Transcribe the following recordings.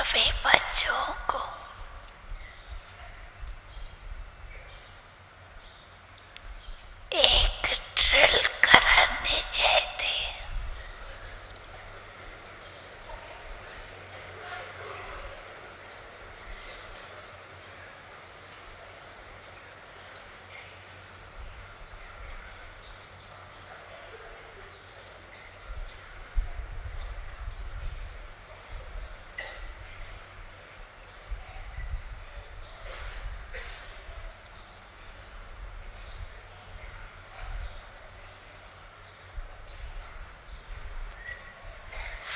सभी बच्चों को एक ड्रिल करानी चाहिए।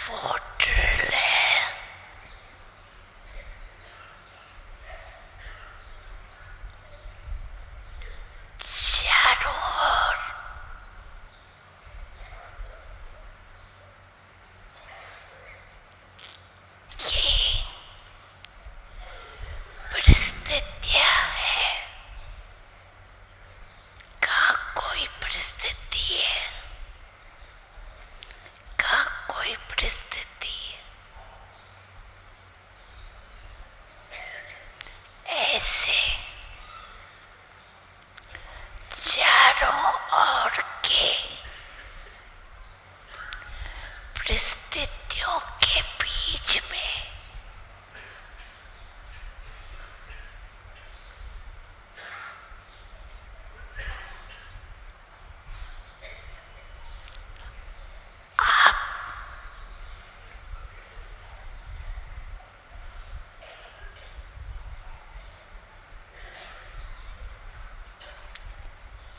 वो ड्रिल है चारों ओर ये परिस्थितियां है। कहाँ कोई परिस्थिति है, कहाँ कोई परिस्थिति है। ऐसे चारों ओर के परिस्थितियों के बीच में आप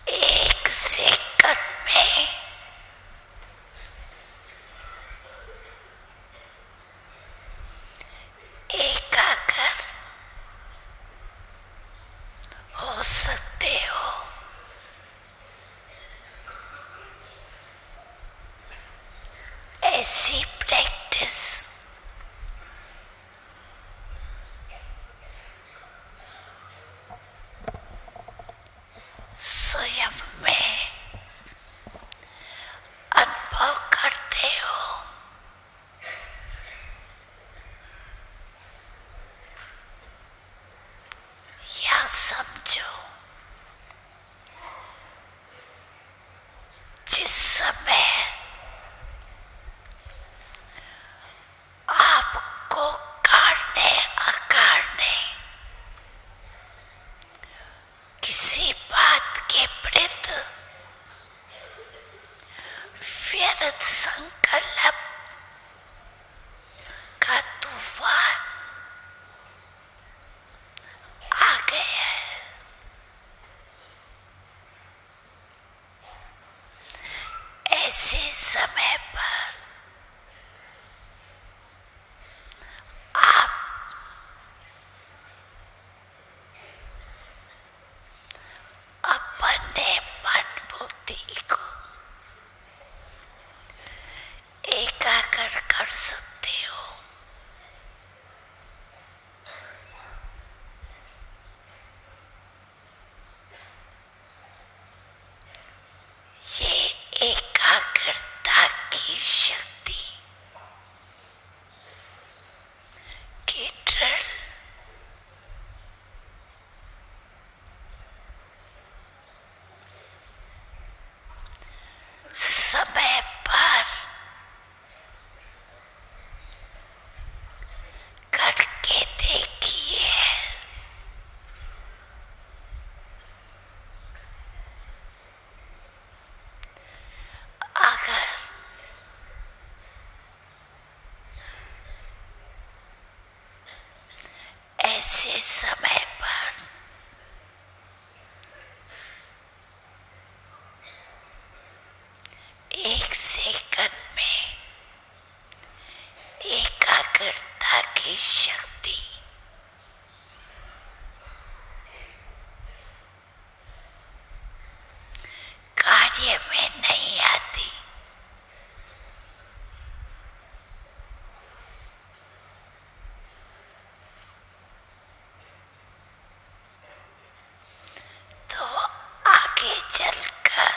एक सेकंड में एकाग्र हो सकते हो। ऐसी प्रैक्टिस स्वयं में अनुभव करते हो या समझो। जिस समय आपको काढ़ने अकाढ़ने किसी बात के प्रति व्यर्थ संकल्प का तूफान आ गया है, ऐसे समय पर आप अपने मन बुद्धि को एकाग्र कर सकते हो। ये एकाग्रता की शक्ति की ड्रिल समय पर करके देखिए। अगर ऐसे समय पर एक सेकंड में एकाग्रता की शक्ति कार्य में नहीं आती तो आगे चलकर